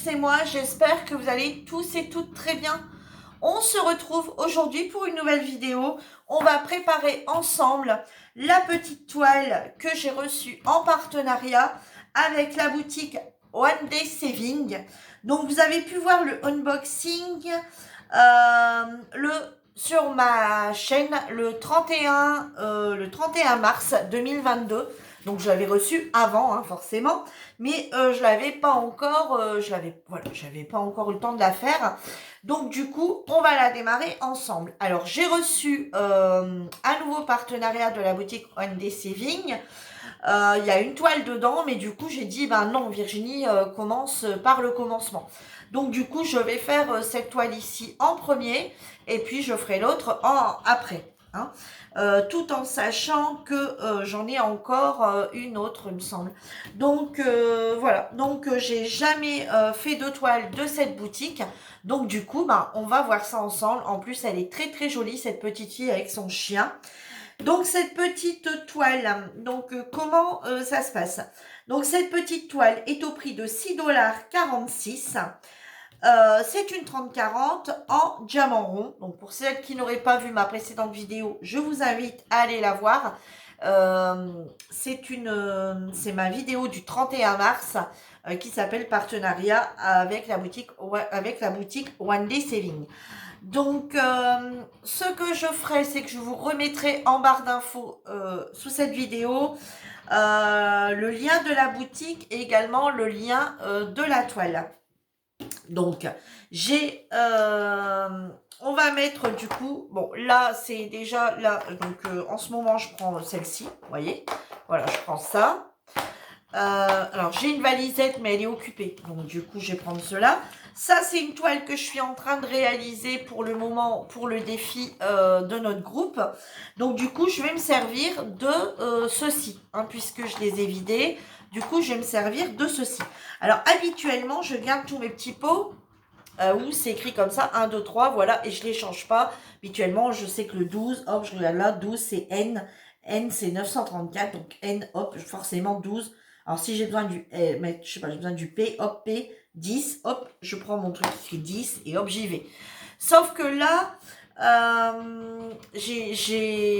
c'est moi, j'espère que vous allez tous et toutes très bien. On se retrouve aujourd'hui pour une nouvelle vidéo. On va préparer ensemble la petite toile que j'ai reçue en partenariat avec la boutique One Day Saving. Donc vous avez pu voir le unboxing sur ma chaîne le 31 mars 2022. Donc je l'avais reçu avant, hein, forcément, mais je l'avais pas encore, j'avais pas encore eu le temps de la faire. Donc du coup, on va la démarrer ensemble. Alors j'ai reçu un nouveau partenariat de la boutique One Day Saving. Il y a une toile dedans, mais du coup j'ai dit ben non, Virginie, commence par le commencement. Donc du coup je vais faire cette toile ici en premier, et puis je ferai l'autre après. Hein. Tout en sachant que j'en ai encore une autre, il me semble. Donc voilà, donc j'ai jamais fait de toile de cette boutique. Donc du coup, ben, on va voir ça ensemble. En plus, elle est très très jolie, cette petite fille avec son chien. Donc cette petite toile, donc comment ça se passe? Donc cette petite toile est au prix de 6,46 $. C'est une 30-40 en diamant rond. Donc pour celles qui n'auraient pas vu ma précédente vidéo, je vous invite à aller la voir. C'est ma vidéo du 31 mars qui s'appelle Partenariat avec la boutique One Day Saving. Donc, ce que je ferai, c'est que je vous remettrai en barre d'infos sous cette vidéo le lien de la boutique et également le lien de la toile. Donc, on va mettre du coup, bon là c'est déjà là, donc en ce moment je prends celle-ci, vous voyez, voilà, je prends ça. Alors j'ai une valisette mais elle est occupée, donc du coup je vais prendre cela. Ça c'est une toile que je suis en train de réaliser pour le moment, pour le défi de notre groupe. Donc du coup je vais me servir de ceci, hein, puisque je les ai vidés. Du coup je vais me servir de ceci. Alors habituellement je garde tous mes petits pots où c'est écrit comme ça, 1, 2, 3, voilà, et je les change pas. Habituellement je sais que le 12, hop, je regarde là, 12 c'est N. N c'est 934, donc N, hop, forcément 12. Alors si j'ai besoin du, je sais pas, j'ai besoin du P, hop, P, 10, hop, je prends mon truc qui fait 10 et hop, j'y vais. Sauf que là,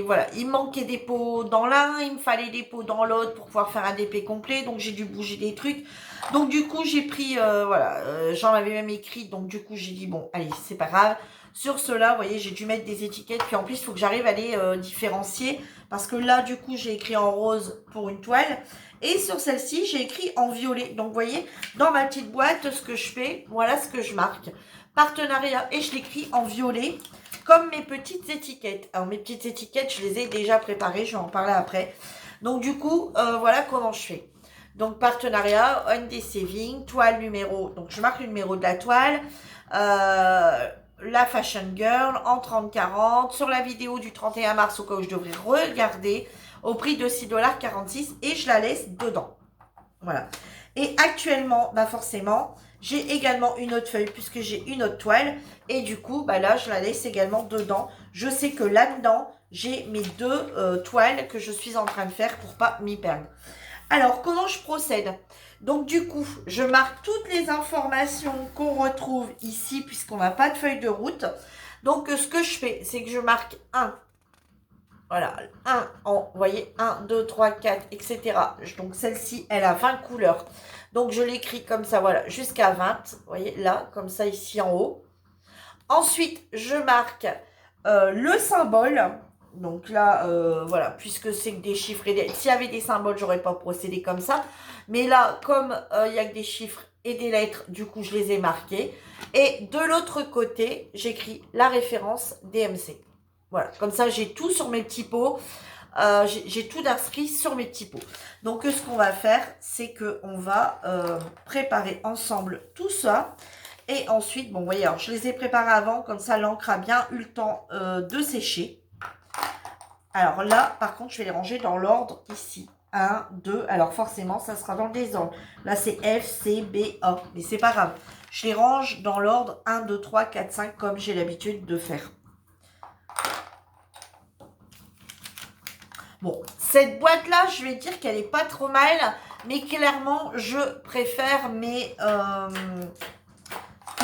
voilà, il me manquait des pots dans l'un, il me fallait des pots dans l'autre pour pouvoir faire un DP complet, donc j'ai dû bouger des trucs. Donc du coup, j'ai pris, voilà, j'en avais même écrit, donc du coup, j'ai dit, bon, allez, c'est pas grave. Sur cela, vous voyez, j'ai dû mettre des étiquettes, puis en plus, il faut que j'arrive à les différencier, parce que là, du coup, j'ai écrit en rose pour une toile, et sur celle-ci, j'ai écrit en violet. Donc, vous voyez, dans ma petite boîte, ce que je fais, voilà ce que je marque. Partenariat, et je l'écris en violet, comme mes petites étiquettes. Alors, mes petites étiquettes, je les ai déjà préparées, je vais en parler après. Donc, du coup, voilà comment je fais. Donc, partenariat, One Day Saving, toile numéro, donc je marque le numéro de la toile, la Fashion Girl en 30-40, sur la vidéo du 31 mars, au cas où je devrais regarder, au prix de 6,46 $, et je la laisse dedans. Voilà. Et actuellement, bah forcément, j'ai également une autre feuille, puisque j'ai une autre toile, et du coup, bah là, je la laisse également dedans. Je sais que là-dedans, j'ai mes deux toiles que je suis en train de faire pour pas m'y perdre. Alors, comment je procède? Donc, du coup, je marque toutes les informations qu'on retrouve ici, puisqu'on n'a pas de feuille de route. Donc, ce que je fais, c'est que je marque 1. Voilà, 1 en, vous voyez, 1, 2, 3, 4, etc. Donc, celle-ci, elle a 20 couleurs. Donc, je l'écris comme ça, voilà, jusqu'à 20. Vous voyez, là, comme ça, ici en haut. Ensuite, je marque le symbole. Donc là, voilà, puisque c'est que des chiffres et des... S'il y avait des symboles, j'aurais pas procédé comme ça. Mais là, comme il y a que des chiffres et des lettres, du coup, je les ai marqués. Et de l'autre côté, j'écris la référence DMC. Voilà, comme ça, j'ai tout sur mes petits pots. J'ai tout inscrit sur mes petits pots. Donc, ce qu'on va faire, c'est qu'on va préparer ensemble tout ça. Et ensuite, bon, vous voyez, alors je les ai préparés avant, comme ça l'encre a bien eu le temps de sécher. Alors là, par contre, je vais les ranger dans l'ordre ici. 1, 2, alors forcément, ça sera dans le désordre. Là, c'est F, C, B, A, mais c'est pas grave. Je les range dans l'ordre 1, 2, 3, 4, 5, comme j'ai l'habitude de faire. Bon, cette boîte-là, je vais dire qu'elle est pas trop mal, mais clairement, je préfère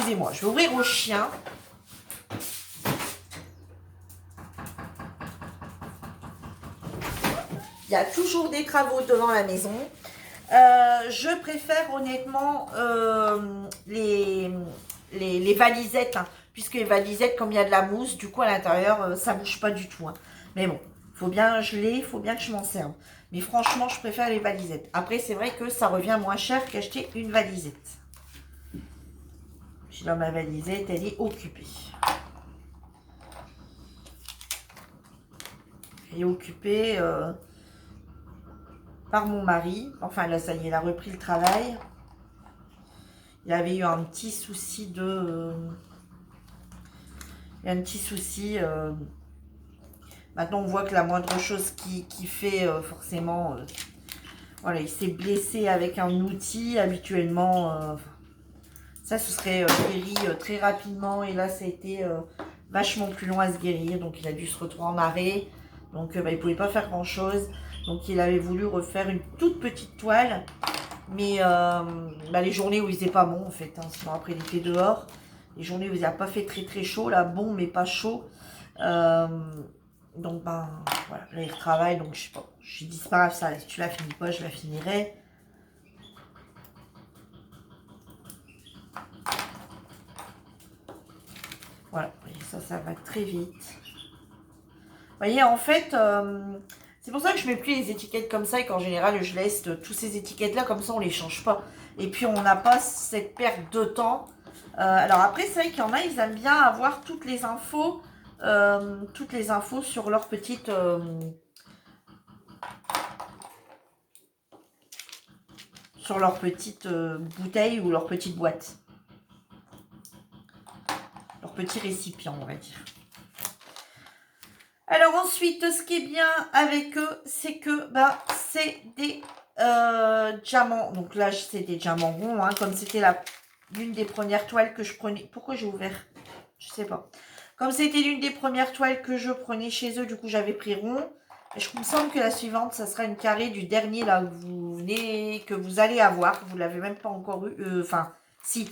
excusez-moi, je vais ouvrir au chien. Il y a toujours des travaux devant la maison. Je préfère honnêtement les valisettes, hein, puisque les valisettes, comme il y a de la mousse, du coup à l'intérieur, ça bouge pas du tout. Hein. Mais bon, faut bien geler, il faut bien que je m'en serve. Mais franchement, je préfère les valisettes. Après, c'est vrai que ça revient moins cher qu'acheter une valisette. Puis là, ma valisette, elle est occupée. Elle est occupée par mon mari. Enfin, là, ça y est, il a repris le travail. Il avait eu un petit souci de... il y a un petit souci. Maintenant, on voit que la moindre chose qui fait, forcément... voilà, il s'est blessé avec un outil. Habituellement, ça, ce serait guéri très rapidement. Et là, ça a été vachement plus long à se guérir. Donc, il a dû se retrouver en arrêt. Donc, il ne pouvait pas faire grand-chose. Donc, il avait voulu refaire une toute petite toile. Mais les journées où il faisait pas bon, en fait, hein, sinon après il était dehors. Les journées où il n'a pas fait très très chaud, là, bon mais pas chaud. Donc voilà, là il retravaille, donc je sais pas. Je dis c'est pas grave, ça, si tu la finis pas, je la finirai. Voilà, ça va très vite. Vous voyez, en fait, c'est pour ça que je mets plus les étiquettes comme ça et qu'en général, je laisse tous ces étiquettes-là, comme ça, on les change pas. Et puis, on n'a pas cette perte de temps. Alors après, c'est vrai qu'il y en a, ils aiment bien avoir toutes les infos sur leur petite... bouteille ou leur petite boîte. Leur petit récipient, on va dire. Alors ensuite, ce qui est bien avec eux, c'est que c'est des diamants. Donc là, c'est des diamants ronds, hein, comme c'était l'une des premières toiles que je prenais. Pourquoi j'ai ouvert? Je sais pas. Comme c'était l'une des premières toiles que je prenais chez eux, du coup j'avais pris rond. Et je me semble que la suivante, ça sera une carrée du dernier là que vous allez avoir. Vous l'avez même pas encore eu. Enfin, si.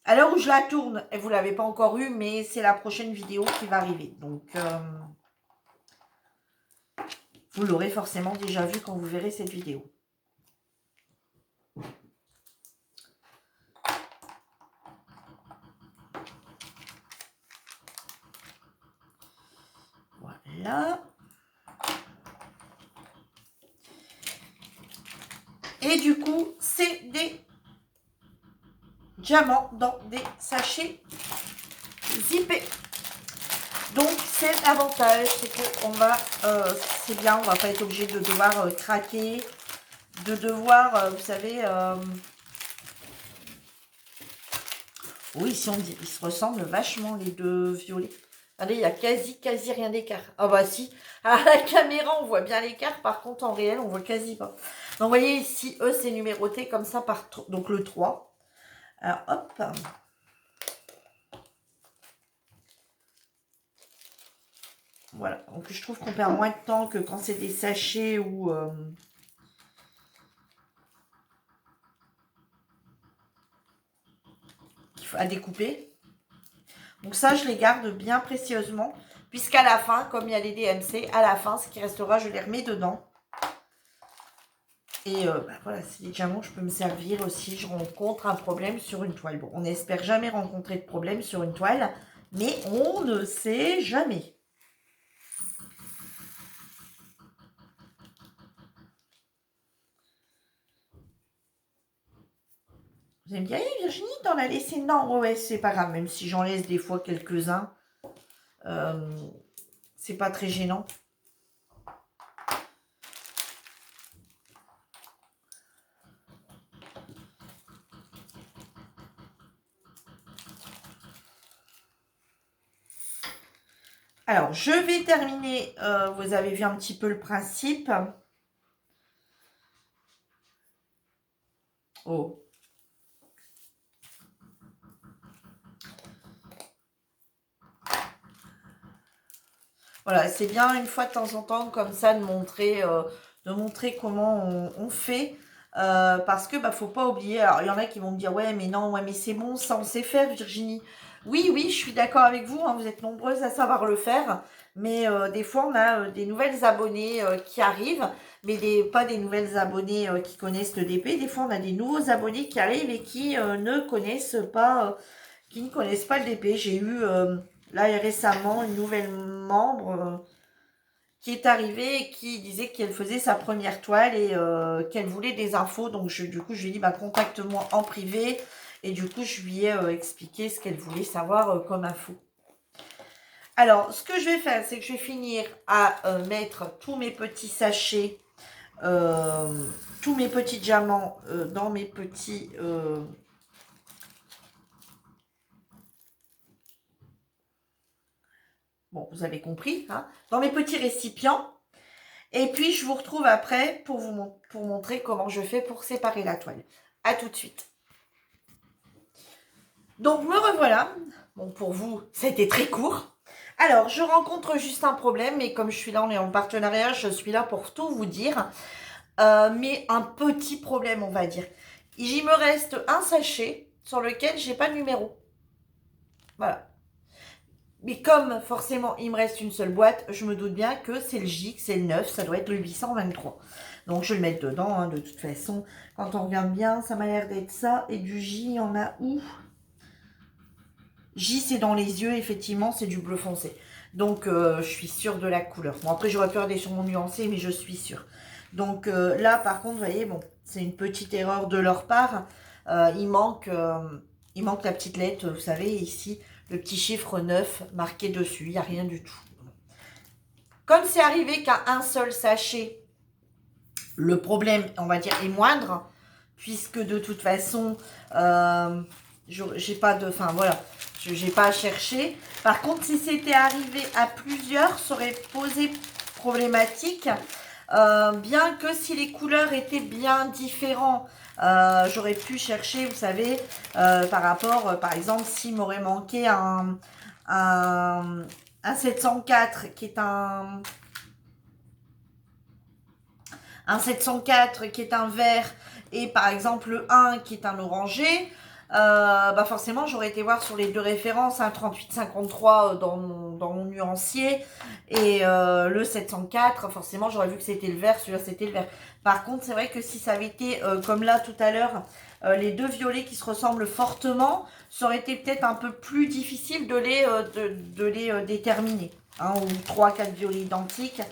À l'heure où je la tourne, vous ne l'avez pas encore eu, mais c'est la prochaine vidéo qui va arriver. Donc, vous l'aurez forcément déjà vu quand vous verrez cette vidéo. Voilà. Et du coup, c'est des diamants dans des sachets zippés. Donc, c'est l'avantage, c'est qu'on va, c'est bien, on va pas être obligé de devoir craquer, de devoir, vous savez, oui, si on dit, ils se ressemblent vachement les deux violets. Allez, il y a quasi rien d'écart. Ah bah si, à la caméra, on voit bien l'écart. Par contre, en réel, on voit quasi pas. Donc, vous voyez ici, eux, c'est numéroté comme ça par... Donc, le 3. Alors, hop. Voilà. Donc, je trouve qu'on perd moins de temps que quand c'est des sachets ou... à découper. Donc ça, je les garde bien précieusement. Puisqu'à la fin, comme il y a les DMC, à la fin, ce qui restera, je les remets dedans. Et voilà, c'est des diamants, je peux me servir aussi. Je rencontre un problème sur une toile. Bon, on n'espère jamais rencontrer de problème sur une toile. Mais on ne sait jamais. Vous allez me dire, hey, Virginie, t'en as laissé? Non, ouais, c'est pas grave. Même si j'en laisse des fois quelques-uns. C'est pas très gênant. Alors, je vais terminer. Vous avez vu un petit peu le principe. Oh. Voilà, c'est bien une fois de temps en temps comme ça de montrer comment on fait. Parce que faut pas oublier, alors il y en a qui vont me dire ouais mais non, ouais mais c'est bon, ça on sait faire Virginie. Oui, oui, je suis d'accord avec vous, hein, vous êtes nombreuses à savoir le faire, mais des fois on a des nouvelles abonnées qui arrivent, mais pas des nouvelles abonnées qui connaissent le DP, des fois on a des nouveaux abonnés qui arrivent et qui ne connaissent pas le DP. J'ai eu là récemment une nouvelle membre qui est arrivée et qui disait qu'elle faisait sa première toile et qu'elle voulait des infos. Donc du coup, je lui ai dit, contacte-moi en privé. Et du coup, je lui ai expliqué ce qu'elle voulait savoir comme info. Alors, ce que je vais faire, c'est que je vais finir à mettre tous mes petits sachets, tous mes petits diamants dans mes petits... bon, vous avez compris, hein, dans mes petits récipients. Et puis, je vous retrouve après pour pour montrer comment je fais pour séparer la toile. À tout de suite. Donc, me revoilà. Bon, pour vous, ça a été très court. Alors, je rencontre juste un problème, mais comme je suis là, on est en partenariat, je suis là pour tout vous dire. Mais un petit problème, on va dire. Il me reste un sachet sur lequel j'ai pas de numéro. Voilà. Mais comme forcément il me reste une seule boîte, je me doute bien que c'est le J, que c'est le 9, ça doit être le 823. Donc je vais le mettre dedans, hein, de toute façon. Quand on regarde bien, ça m'a l'air d'être ça. Et du J, il y en a où? J, c'est dans les yeux, effectivement, c'est du bleu foncé. Donc je suis sûre de la couleur. Bon, après j'aurais pu regarder sur mon nuancé, mais je suis sûre. Donc là, par contre, vous voyez, bon, c'est une petite erreur de leur part. Il manque la petite lettre, vous savez, ici, le petit chiffre 9 marqué dessus. Il n'y a rien du tout. Comme c'est arrivé qu'à un seul sachet, le problème, on va dire, est moindre, puisque de toute façon, j'ai pas de... Enfin, voilà, j'ai pas à chercher. Par contre, si c'était arrivé à plusieurs, ça aurait posé problématique. Bien que si les couleurs étaient bien différentes, j'aurais pu chercher, vous savez, par rapport, par exemple, s'il m'aurait manqué un 704 qui est un 704 qui est un vert et par exemple le 1 qui est un orangé, forcément j'aurais été voir sur les deux références, un 3853 dans mon nuancier et le 704, forcément j'aurais vu que c'était le vert, celui-là c'était le vert. Par contre c'est vrai que si ça avait été comme là tout à l'heure, les deux violets qui se ressemblent fortement, ça aurait été peut-être un peu plus difficile de les déterminer, hein, ou 3-4 violets identiques.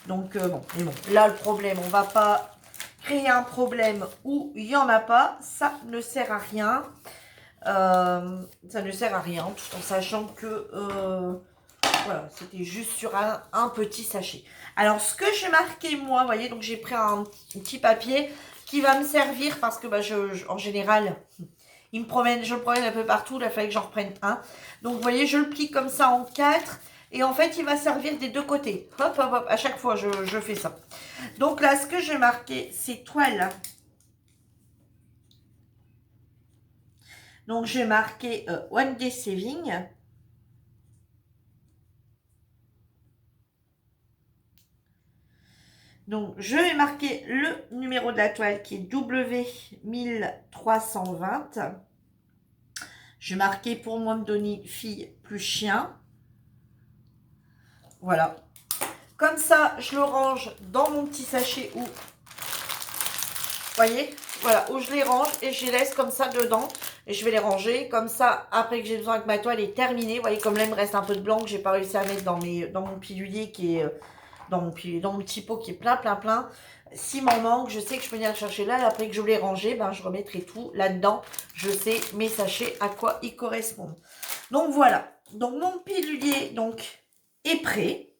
Donc bon, mais bon, là le problème, on va pas créer un problème où il n'y en a pas, ça ne sert à rien. Ça ne sert à rien, tout en sachant que voilà, c'était juste sur un petit sachet. Alors ce que j'ai marqué moi, vous voyez, donc j'ai pris un petit papier qui va me servir parce que en général, je le promène un peu partout, il a fallu que j'en reprenne un. Donc vous voyez, je le plie comme ça en 4. Et en fait, il va servir des deux côtés. Hop, hop, hop. À chaque fois, je fais ça. Donc là, ce que j'ai marqué, c'est toile. Donc, j'ai marqué One Day Saving. Donc, je vais marquer le numéro de la toile qui est W1320. Je vais marquer pour moi me donner fille plus chien. Voilà. Comme ça, je le range dans mon petit sachet où, voyez, voilà, où je les range et je les laisse comme ça dedans. Et je vais les ranger. Comme ça, après que j'ai besoin que ma toile est terminée, vous voyez, comme là, il me reste un peu de blanc que j'ai pas réussi à mettre dans mon pilulier qui est, dans mon petit pot qui est plein, plein, plein. S'il m'en manque, je sais que je peux venir le chercher là. Et après que je l'ai rangé, je remettrai tout là-dedans. Je sais mes sachets à quoi ils correspondent. Donc voilà. Donc mon pilulier donc est prêt.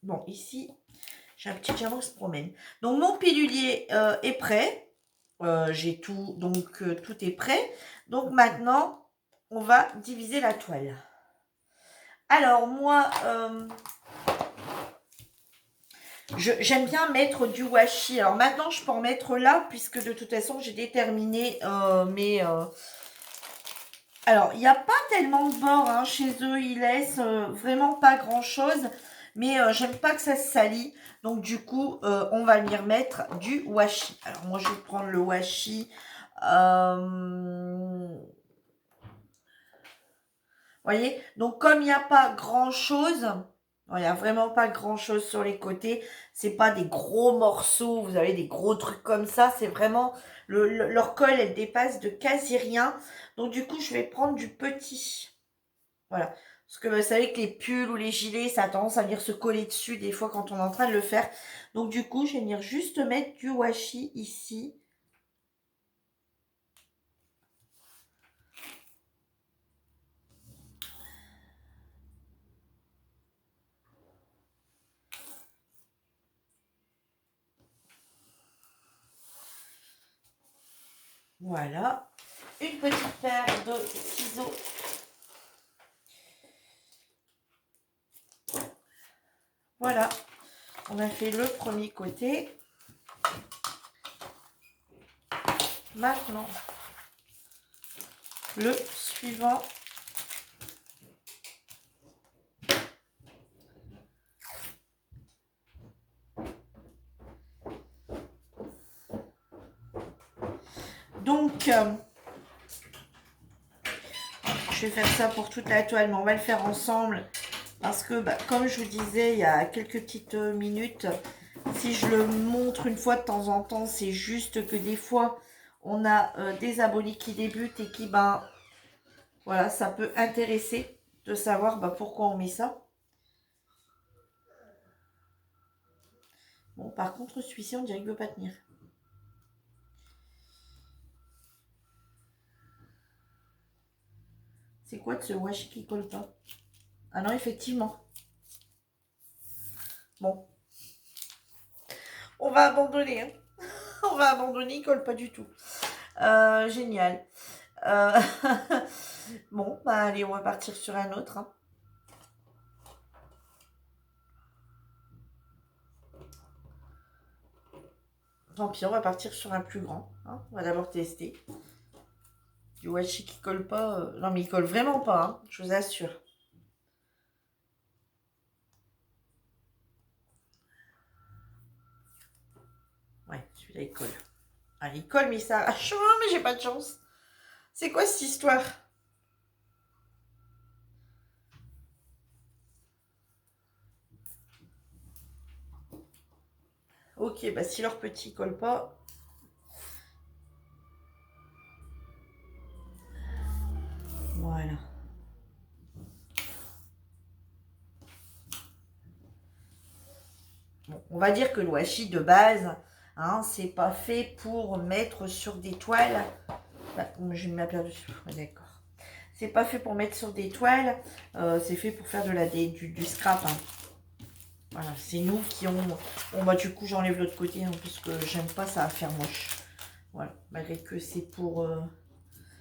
Bon, ici, j'ai un petit diamant qui se promène. Donc mon pilulier est prêt. J'ai tout, donc tout est prêt. Donc maintenant, on va diviser la toile. Alors moi, j'aime bien mettre du washi. Alors maintenant, je peux en mettre là, puisque de toute façon, j'ai déterminé mes... Alors, il n'y a pas tellement de bords hein, chez eux. Ils laissent vraiment pas grand-chose. Mais j'aime pas que ça se salit. Donc du coup, on va venir mettre du washi. Alors moi, je vais prendre le washi. Voyez, donc comme il n'y a pas grand chose, il n'y a vraiment pas grand chose sur les côtés, c'est pas des gros morceaux, vous avez des gros trucs comme ça, c'est vraiment leur colle, elle dépasse de quasi rien. Donc du coup, je vais prendre du petit. Voilà. Parce que vous savez que les pulls ou les gilets, ça a tendance à venir se coller dessus des fois quand on est en train de le faire. Donc du coup, je vais venir juste mettre du washi ici. Voilà. Une petite paire de ciseaux. Voilà. On a fait le premier côté. Maintenant, le suivant. Donc, je vais faire ça pour toute la toile, mais on va le faire ensemble. Parce que, comme je vous disais il y a quelques petites minutes, si je le montre une fois de temps en temps, c'est juste que des fois, on a des abonnés qui débutent et qui, voilà, ça peut intéresser de savoir pourquoi on met ça. Bon, par contre, celui-ci, on dirait qu'il ne veut pas tenir. C'est quoi de ce washi qui colle pas? Ah non, effectivement. Bon. On va abandonner. Hein. On va abandonner, il colle pas du tout. Génial. Bon, allez, on va partir sur un autre. Hein. Tant pis, on va partir sur un plus grand. Hein. On va d'abord tester. Du washi qui colle pas. Non, mais il colle vraiment pas, hein, je vous assure. Ouais, celui-là, il colle. Ah, il colle, mais ça arrache. Oh, mais j'ai pas de chance. C'est quoi cette histoire? Ok, si leur petit colle pas... Voilà. Bon, on va dire que le washi de base, hein, c'est pas fait pour mettre sur des toiles. Je mets ma paire dessus, d'accord. C'est pas fait pour mettre sur des toiles, c'est fait pour faire du scrap. Hein. Voilà, c'est nous qui ont... Bon, du coup, j'enlève l'autre côté, hein, parce que j'aime pas, ça va faire moche. Voilà, malgré que c'est pour...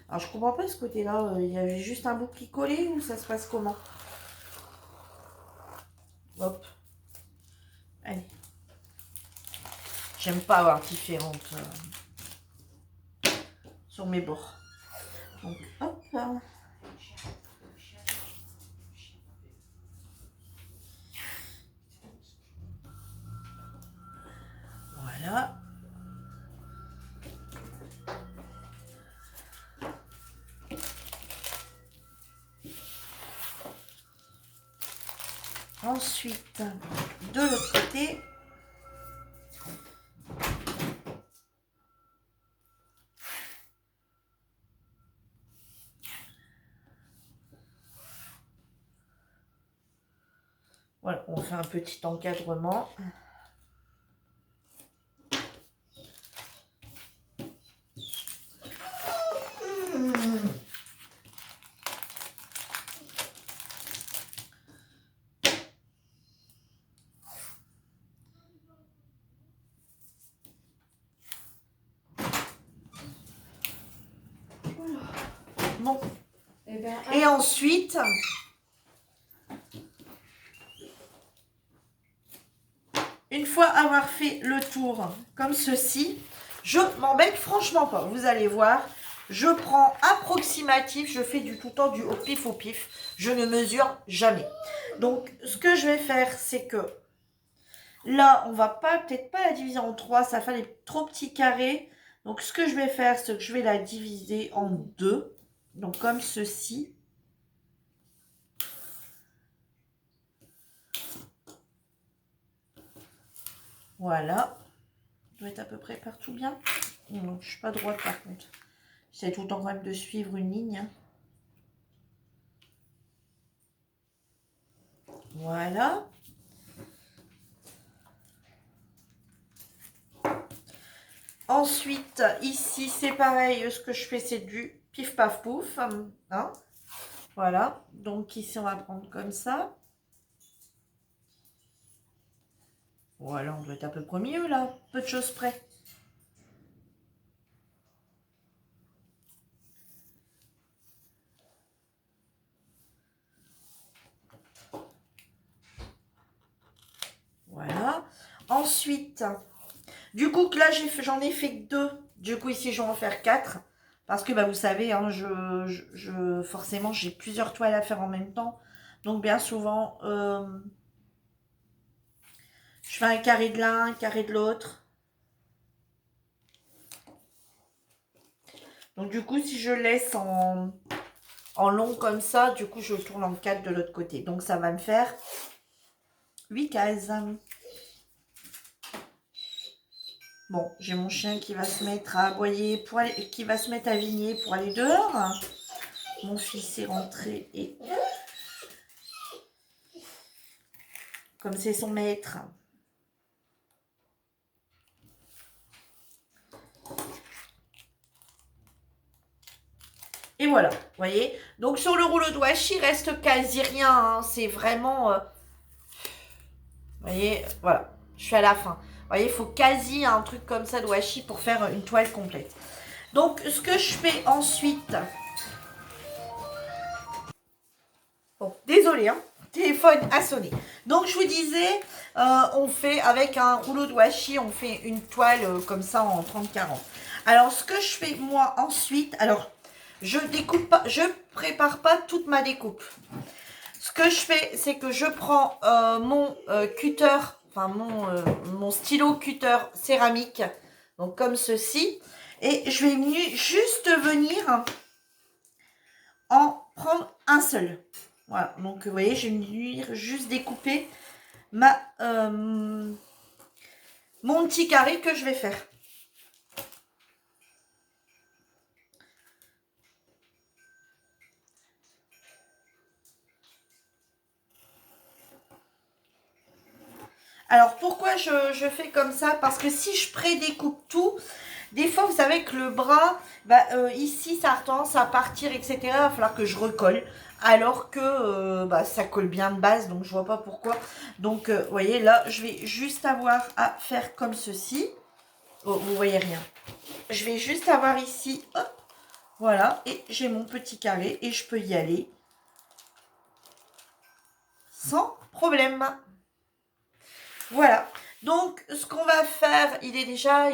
Alors, je comprends pas ce côté-là, il y avait juste un bout qui collait ou ça se passe comment? Hop. Allez. J'aime pas avoir différentes sur mes bords. Donc, hop. Voilà. Ensuite, de l'autre côté, voilà, on fait un petit encadrement. Bon. Et ensuite, une fois avoir fait le tour comme ceci, je m'embête franchement pas. Vous allez voir, je prends approximatif, je fais tout le temps du au pif au pif. Je ne mesure jamais. Donc, ce que je vais faire, c'est que là, on va peut-être pas la diviser en 3, ça fait des trop petits carrés. Donc, ce que je vais faire, c'est que je vais la diviser en 2. Donc, comme ceci. Voilà. Ça doit être à peu près partout bien. Non, je suis pas droite par contre. J'essaie tout le temps quand même de suivre une ligne. Voilà. Ensuite, ici, c'est pareil. Ce que je fais, c'est du pif paf pouf. Hein, voilà. Donc ici, on va prendre comme ça. Voilà, on doit être à peu près mieux là. Peu de choses près. Voilà. Ensuite, du coup, là, j'en ai fait que 2. Du coup, ici, je vais en faire 4. Parce que, bah, vous savez, hein, forcément, j'ai plusieurs toiles à faire en même temps. Donc, bien souvent, je fais un carré de l'un, un carré de l'autre. Donc, du coup, si je laisse en long comme ça, du coup, je tourne en 4 de l'autre côté. Donc, ça va me faire 8 cases. Bon, j'ai mon chien qui va se mettre à aboyer, qui va se mettre à vigner pour aller dehors. Mon fils est rentré et comme c'est son maître. Et voilà, vous voyez. Donc sur le rouleau de washi, il reste quasi rien. Hein. C'est vraiment... vous voyez, voilà, je suis à la fin. Vous voyez, il faut quasi un truc comme ça de washi pour faire une toile complète. Donc ce que je fais ensuite... Bon, désolé, hein, téléphone a sonné. Donc je vous disais, on fait avec un rouleau de washi, on fait une toile comme ça en 30-40. Alors ce que je fais moi ensuite, alors je découpe pas, je prépare pas toute ma découpe. Ce que je fais, c'est que je prends mon cutter, enfin mon stylo cutter céramique, donc comme ceci, et je vais juste venir en prendre un seul. Voilà, donc vous voyez, je vais venir juste découper mon petit carré que je vais faire. Alors pourquoi je fais comme ça? Parce que si je prédécoupe tout, des fois vous savez que le bras, ici ça a tendance à partir, etc. Il va falloir que je recolle. Alors que ça colle bien de base, donc je vois pas pourquoi. Donc vous voyez là, je vais juste avoir à faire comme ceci. Oh, vous voyez rien. Je vais juste avoir ici, hop, voilà, et j'ai mon petit carré et je peux y aller sans problème. Voilà. Donc, ce qu'on va faire, il est déjà.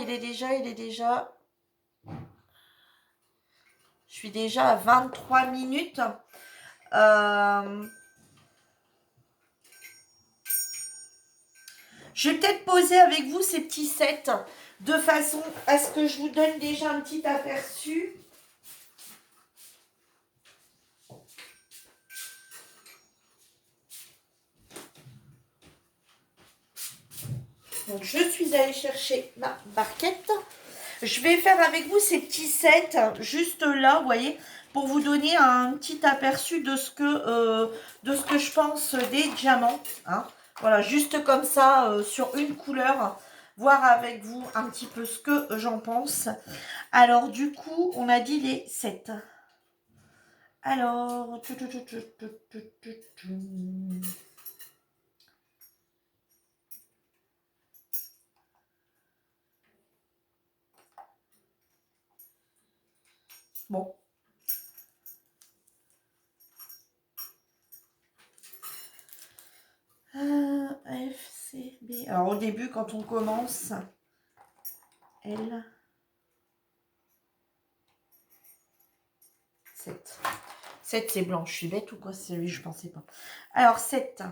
Je suis déjà à 23 minutes. Je vais peut-être poser avec vous ces petits sets de façon à ce que je vous donne déjà un petit aperçu. Donc, je suis allée chercher ma barquette. Je vais faire avec vous ces petits sets juste là, vous voyez, pour vous donner un petit aperçu de ce que je pense des diamants. Hein. Voilà, juste comme ça, sur une couleur, voir avec vous un petit peu ce que j'en pense. Alors, du coup, on a dit les 7. Alors... Bon. F, C, B. Alors, au début, quand on commence, L... 7. 7, c'est blanc. Je suis bête ou quoi? C'est lui, je pensais pas. Alors, 7.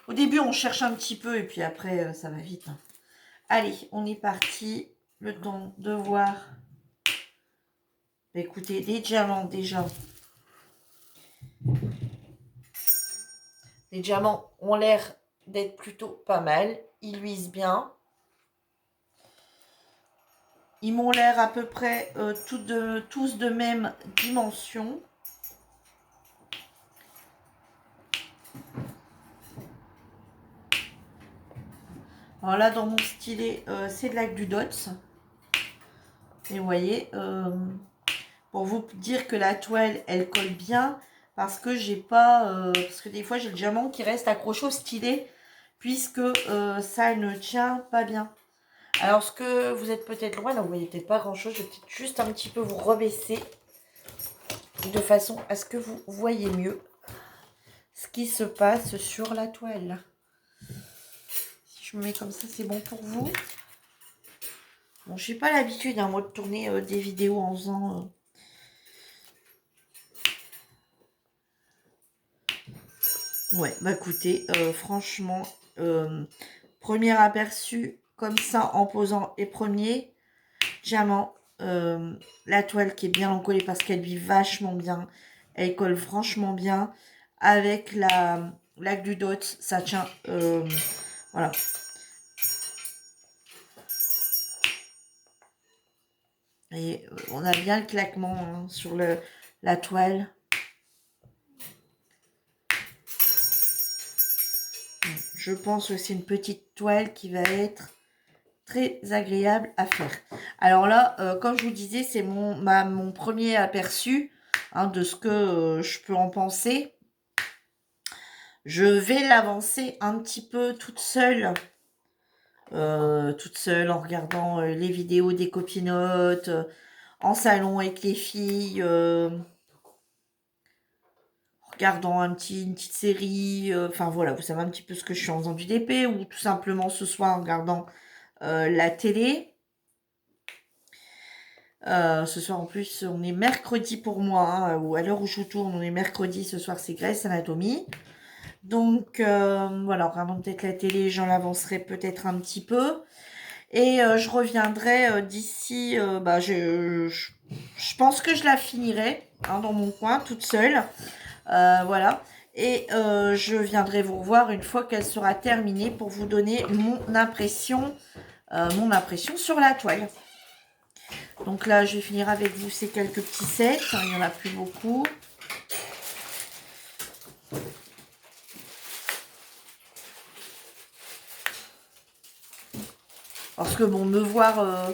Au début, on cherche un petit peu et puis après, ça va vite. Allez, on est parti. Le temps de voir. Écoutez, les diamants déjà. Les diamants ont l'air d'être plutôt pas mal. Ils luisent bien. Ils m'ont l'air à peu près tous de même dimension. Alors là, dans mon stylet, c'est de la Glu Dots. Et vous voyez, pour vous dire que la toile, elle colle bien, parce que j'ai pas... parce que des fois, j'ai le diamant qui reste accroché au stylet, puisque ça ne tient pas bien. Alors, ce que vous êtes peut-être loin, là, vous voyez peut-être pas grand-chose. Je vais peut-être juste un petit peu vous rebaisser, de façon à ce que vous voyez mieux ce qui se passe sur la toile. Si je me mets comme ça, c'est bon pour vous? Bon, je n'ai pas l'habitude, hein, moi, de tourner des vidéos en faisant... Ouais, bah écoutez, franchement, premier aperçu comme ça en posant les premiers diamants. La toile qui est bien encollée parce qu'elle vit vachement bien. Elle colle franchement bien. Avec la Glu Dots, ça tient. Voilà. Et on a bien le claquement hein, sur la toile. Je pense que c'est une petite toile qui va être très agréable à faire. Alors là, comme je vous disais, c'est mon premier aperçu hein, de ce que je peux en penser. Je vais l'avancer un petit peu toute seule en regardant les vidéos des copinotes, en salon avec les filles, regardant une petite série, enfin voilà, vous savez un petit peu ce que je suis en faisant du DP, ou tout simplement ce soir en regardant la télé. Ce soir en plus on est mercredi pour moi, hein, ou à l'heure où je vous tourne on est mercredi, ce soir c'est Grey's Anatomy. Donc voilà, en regardant peut-être la télé, j'en avancerai peut-être un petit peu. Et je reviendrai d'ici, je pense que je la finirai hein, dans mon coin, toute seule. Voilà. Et je viendrai vous revoir une fois qu'elle sera terminée pour vous donner mon impression sur la toile. Donc là, je vais finir avec vous ces quelques petits sets. Hein, il n'y en a plus beaucoup. Parce que bon, me voir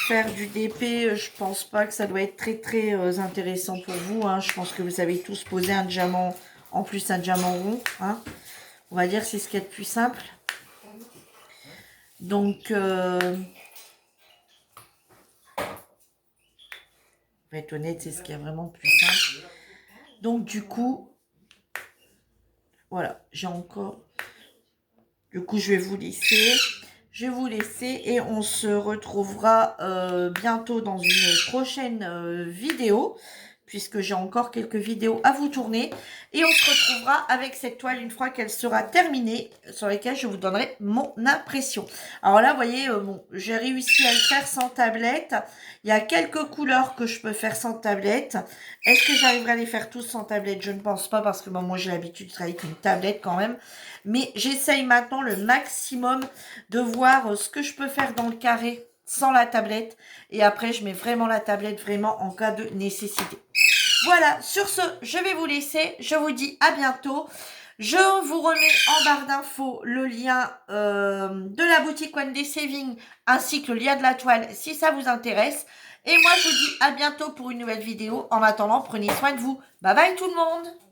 faire du DP, je pense pas que ça doit être très très intéressant pour vous. Hein. Je pense que vous avez tous posé un diamant, en plus un diamant rond. Hein. On va dire c'est ce qu'il y a de plus simple. Donc, on va être honnête, c'est ce qui est vraiment le plus simple. Donc du coup, voilà, j'ai encore... Du coup, je vais vous laisser. Je vais vous laisser et on se retrouvera bientôt dans une prochaine vidéo, puisque j'ai encore quelques vidéos à vous tourner. Et on se retrouvera avec cette toile une fois qu'elle sera terminée, sur laquelle je vous donnerai mon impression. Alors là, vous voyez, bon, j'ai réussi à le faire sans tablette. Il y a quelques couleurs que je peux faire sans tablette. Est-ce que j'arriverai à les faire tous sans tablette? Je ne pense pas, parce que bon, moi j'ai l'habitude de travailler avec une tablette quand même. Mais j'essaye maintenant le maximum de voir ce que je peux faire dans le carré sans la tablette. Et après, je mets vraiment la tablette vraiment en cas de nécessité. Voilà, sur ce, je vais vous laisser. Je vous dis à bientôt. Je vous remets en barre d'infos le lien de la boutique One Day Saving ainsi que le lien de la toile si ça vous intéresse. Et moi, je vous dis à bientôt pour une nouvelle vidéo. En attendant, prenez soin de vous. Bye bye tout le monde!